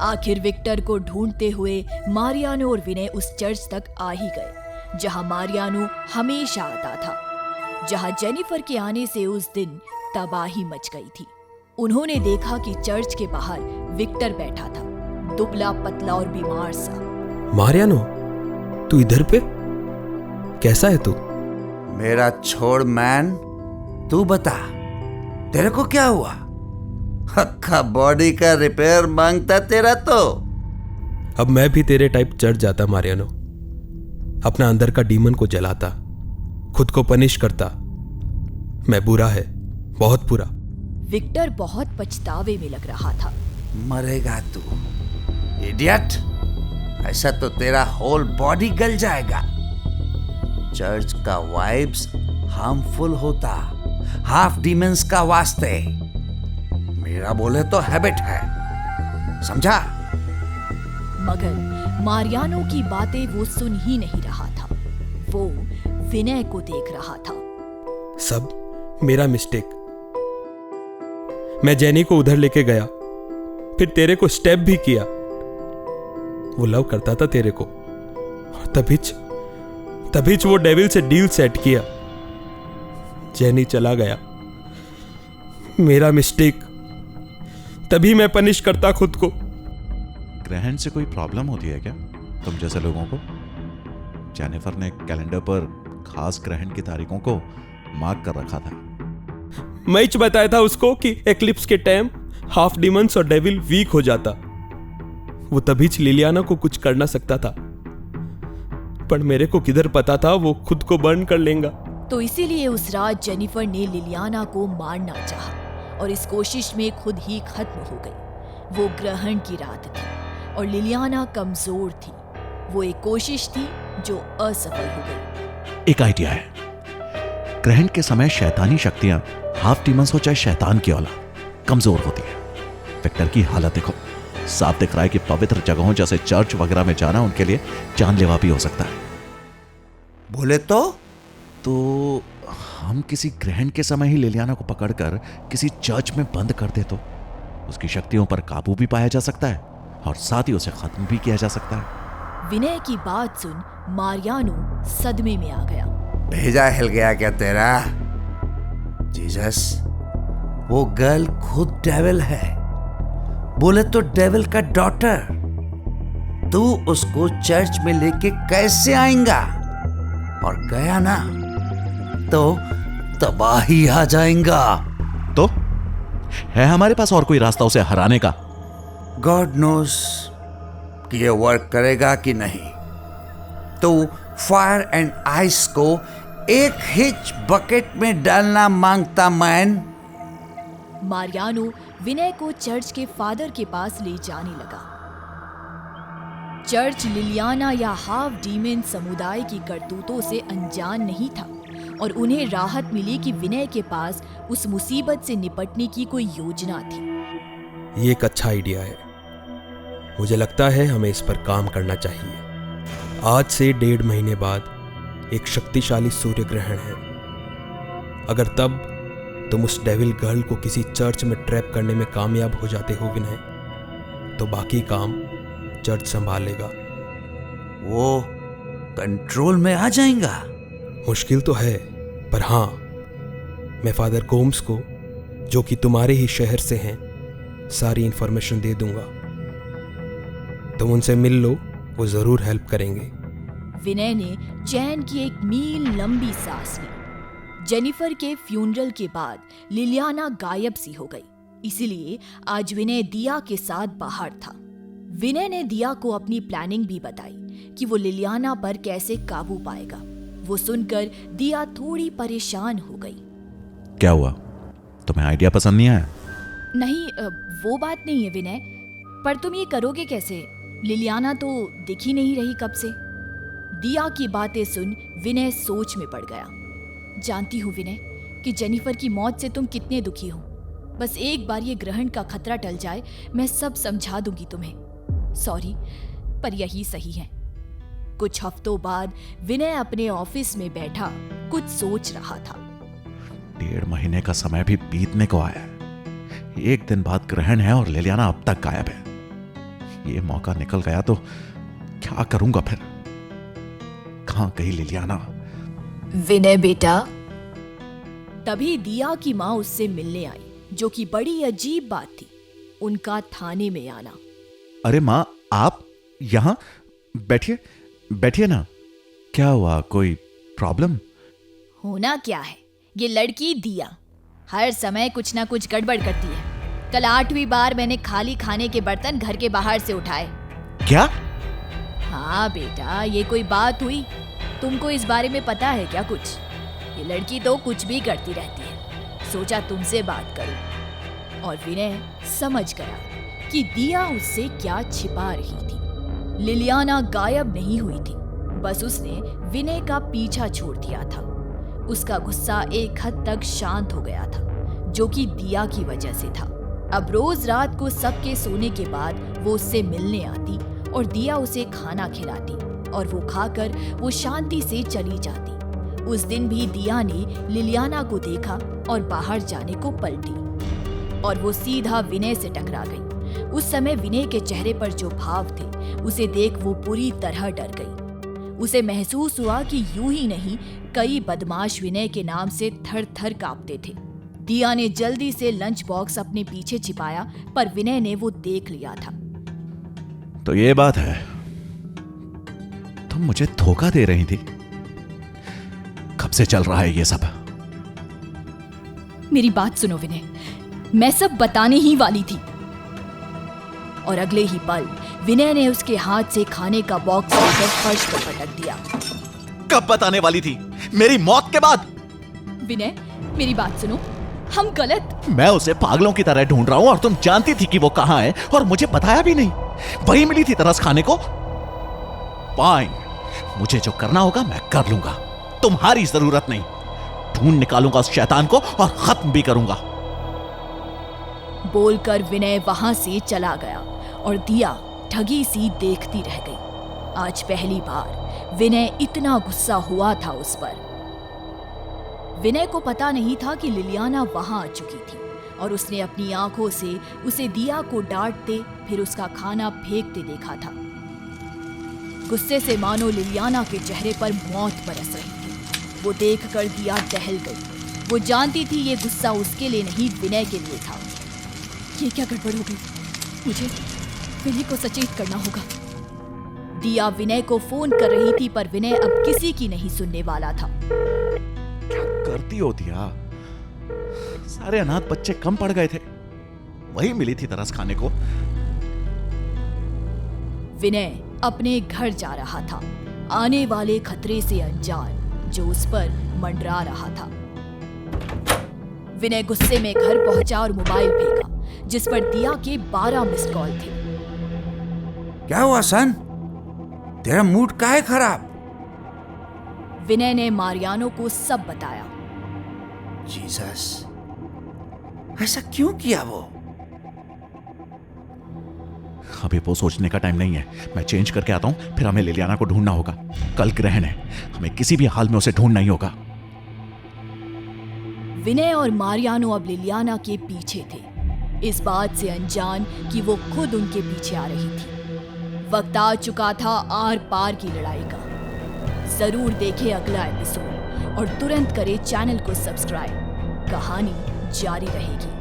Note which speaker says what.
Speaker 1: आखिर विक्टर को ढूंढते हुए मारियानो और विनय उस चर्च तक आ ही गए जहां मारियानो हमेशा आता था, जहां जेनिफर के आने से उस दिन तबाही मच गई थी। उन्होंने देखा कि चर्च के बाहर विक्टर बैठा था, दुबला पतला और बीमार सा।
Speaker 2: मारियानो, तू इधर पे? कैसा है तू?
Speaker 3: मेरा छोड़ मैन, तू बता तेरे को क्या हुआ? अक्का बॉडी का रिपेयर मांगता तेरा तो।
Speaker 2: अब मैं भी तेरे टाइप चढ़ जाता मारियानो, अपना अंदर का डीमन को जलाता, खुद को पनिश करता। मैं बुरा है, बहुत बुरा।
Speaker 1: विक्टर बहुत पछतावे में लग रहा था।
Speaker 3: मरेगा तू इडियट, ऐसा तो तेरा होल बॉडी गल जाएगा। चर्च का वाइब्स हार्मफुल होता हाफ डीमंस का वास्ते। मेरा बोले तो हैबिट है, समझा?
Speaker 1: मगर मारियानो की बातें वो सुन ही नहीं रहा था। वो विनय को देख रहा था।
Speaker 2: सब मेरा मिस्टेक। मैं जेनी को उधर लेके गया, फिर तेरे को स्टेप भी किया। वो लव करता था तेरे को, और तभी वो डेविल से डील सेट किया। जेनी चला गया, मेरा मिस्टेक। तभी मैं पनिश करता खुद को।
Speaker 4: ग्रहण से कोई प्रॉब्लम होती है क्या तुम जैसे लोगों को? जेनिफर ने कैलेंडर पर खास ग्रहण की तारीखों को मार्क कर रखा था।
Speaker 2: मैं ही बताया था उसको कि एक्लिप्स के टाइम हाफ डीमंस और डेविल वीक हो जाता। वो तभी लिलियाना को कुछ कर ना सकता था, पर मेरे को किधर पता था वो खुद को बर्न कर लेगा।
Speaker 1: तो इसीलिए उस रात जेनिफर ने लिलियाना को मारना चाहा और इस कोशिश में खुद ही खत्म हो गई। वो ग्रहण की रात थी और लिलियाना कमजोर थी। वो एक कोशिश थी जो असफल हो गई।
Speaker 4: एक आइडिया है। ग्रहण के समय शैतानी शक्तियां हाफ डीमंस हो चाहे शैतान की औलाद कमजोर होती है। विक्टर की हालत देखो, साफ दिख रहा है कि पवित्र जगहों जैसे चर्च वगैरह में जाना उनके लिए जानलेवा भी हो सकता है।
Speaker 3: बोले तो
Speaker 4: हम किसी ग्रहण के समय ही लिलियाना को पकड़कर किसी चर्च में बंद कर दे तो उसकी शक्तियों पर काबू भी पाया जा सकता है और साथ ही उसे खत्म भी किया जा सकता है।
Speaker 1: विनय की बात सुन मारियानो सदमे में आ गया।
Speaker 3: भेजा हिल गया क्या तेरा? जीसस, वो गर्ल खुद डेविल है, बोले तो डेविल का डॉटर। तू उसको चर्च में लेके कैसे आएगा? और गया ना तो तबाही आ जाएगा।
Speaker 4: तो है हमारे पास और कोई रास्ता उसे हराने का?
Speaker 3: गॉड नोस कि ये वर्क करेगा कि नहीं। तो फायर एंड आइस को एक हिच बकेट में डालना मांगता मैन।
Speaker 1: मारियानो विनय को चर्च के फादर के पास ले जाने लगा। चर्च लिलियाना या हाफ डीमन समुदाय की करतूतों से अनजान नहीं था और उन्हें राहत मिली कि विनय के पास उस मुसीबत से निपटने की कोई योजना थी।
Speaker 2: ये एक अच्छा आइडिया है। मुझे लगता है हमें इस पर काम करना चाहिए। आज से 1.5 महीने बाद एक शक्तिशाली सूर्य ग्रहण है। अगर तब तुम उस डेविल गर्ल को किसी चर्च में ट्रैप करने में कामयाब हो जाते हो विनय, तो बाकी काम चर्च संभालेगा।
Speaker 3: वो कंट्रोल में आ जाएगा।
Speaker 2: मुश्किल तो है, पर हाँ, मैं फादर गोम्स को, जो कि तुम्हारे ही शहर से हैं, सारी इंफॉर्मेशन दे दूंगा। तुम उनसे मिल लो, वो जरूर हेल्प करेंगे।
Speaker 1: विनय ने चैन की एक मील लंबी सांस ली। जेनिफर के फ्यूनरल के बाद लिलियाना गायब सी हो गई, इसलिए आज विनय दिया के साथ बाहर था। विनय ने दिया को अपनी प्लानिंग भी बताई कि वो लिलियाना पर कैसे काबू पाएगा। वो सुनकर दिया थोड़ी परेशान हो गई।
Speaker 4: क्या हुआ? तुम्हें आइडिया पसंद नहीं आया?
Speaker 1: नहीं, वो बात नहीं है विनय, पर तुम ये करोगे कैसे? लिलियाना तो दिख ही नहीं रही कब से। दिया की बातें सुन विनय सोच में पड़ गया। जानती हूँ विनय कि जेनिफर की मौत से तुम कितने दुखी हो। बस एक बार ये ग्रहण का खतरा टल जाए, मैं सब समझा दूंगी तुम्हें। सॉरी, पर यही सही है। कुछ हफ्तों बाद विनय अपने ऑफिस में बैठा कुछ सोच रहा था।
Speaker 4: 1.5 महीने का समय भी बीतने को आया है। 1 दिन बाद ग्रहण है और लिलियाना अब तक गायब है। ये मौका निकल गया तो क्या करूंगा फिर? कहां गई लिलियाना?
Speaker 1: विनय बेटा। तभी दिया की माँ उससे मिलने आई, जो कि बड़ी अजीब बात थी, उनका थाने में आना।
Speaker 4: अरे माँ, आप यहां? बैठिए बैठिए ना। क्या हुआ, कोई प्रॉब्लम?
Speaker 1: होना क्या है, ये लड़की दिया हर समय कुछ ना कुछ गड़बड़ करती है। कल 8वीं बार मैंने खाली खाने के बर्तन घर के बाहर से उठाए।
Speaker 4: क्या?
Speaker 1: हाँ बेटा, ये कोई बात हुई? तुमको इस बारे में पता है क्या कुछ? ये लड़की तो कुछ भी करती रहती है, सोचा तुमसे बात करूं। और विनय समझ गया कि दिया उससे क्या छिपा रही थी। लिलियाना गायब नहीं हुई थी, बस उसने विनय का पीछा छोड़ दिया था। उसका गुस्सा एक हद तक शांत हो गया था, जो कि दिया की वजह से था। अब रोज रात को सबके सोने के बाद वो उससे मिलने आती और दिया उसे खाना खिलाती और वो खाकर वो शांति से चली जाती। उस दिन भी दिया ने लिलियाना को देखा और बाहर जाने को पलटी और वो सीधा विनय से टकरा गई। उस समय विनय के चेहरे पर जो भाव थे, उसे देख वो पूरी तरह डर गई। उसे महसूस हुआ कि यूं ही नहीं, कई बदमाश विनय के नाम से थर थर कांपते थे। दिया ने जल्दी से लंच बॉक्स अपने पीछे छिपाया, पर विनय ने वो देख लिया था।
Speaker 4: तो ये बात है, तुम मुझे धोखा दे रही थी। कब से चल रहा है ये सब?
Speaker 1: मेरी बात सुनो विनय, मैं सब बताने ही वाली थी। और अगले ही पल विनय ने उसके हाथ से खाने का बॉक्स लेकर फर्श पर पटक दिया।
Speaker 4: कब बताने वाली थी? मेरी मौत के बाद?
Speaker 1: विनय, मेरी बात सुनो, हम गलत।
Speaker 4: मैं उसे पागलों की तरह ढूंढ रहा हूं और तुम जानती थी कि वो कहां है और मुझे बताया भी नहीं। वही मिली थी तरस खाने को। फाइन, मुझे जो करना होगा मैं कर लूंगा, तुम्हारी जरूरत नहीं। ढूंढ निकालूंगा उस शैतान को और खत्म भी करूंगा।
Speaker 1: बोलकर विनय वहां से चला गया और दिया ठगी सी देखती रह गई। आज पहली बार विनय इतना गुस्सा हुआ था उस पर। विनय को पता नहीं था कि लिलियाना वहां आ चुकी थी और उसने अपनी आंखों से उसे दिया को डांटते फिर उसका खाना फेंकते देखा था। गुस्से से मानो लिलियाना के चेहरे पर मौत बरस रही थी। वो देखकर दिया दहल गई। वो जानती थी ये गुस्सा उसके लिए नहीं, विनय के लिए था। ये क्या गड़बड़ हो गई? मुझे विनय को सचेत करना होगा। दिया विनय को फोन कर रही थी, पर विनय अब किसी की नहीं सुनने वाला था।
Speaker 4: क्या करती हो दिया? सारे अनाथ बच्चे कम पड़ गए थे, वही मिली थी तरस खाने को।
Speaker 1: विनय अपने घर जा रहा था, आने वाले खतरे से अनजान जो उस पर मंडरा रहा था। विनय गुस्से में घर पहुंचा और मोबाइल फेंका, जिस पर दिया के 12 मिस्ड कॉल थे।
Speaker 3: क्या हुआ सन? तेरा मूड काहे खराब?
Speaker 1: विनय ने मारियानो को सब बताया।
Speaker 3: जीसस, ऐसा क्यों किया वो?
Speaker 4: अभी वो सोचने का टाइम नहीं है। मैं चेंज करके आता हूं, फिर हमें लिलियाना को ढूंढना होगा। कल ग्रहण है, हमें किसी भी हाल में उसे ढूंढना ही होगा।
Speaker 1: विनय और मारियानो अब लिलियाना के पीछे थे, इस बात से अनजान कि वो खुद उनके पीछे आ रही थी। वक्त आ चुका था आर पार की लड़ाई का। जरूर देखें अगला एपिसोड और तुरंत करें चैनल को सब्सक्राइब। कहानी जारी रहेगी।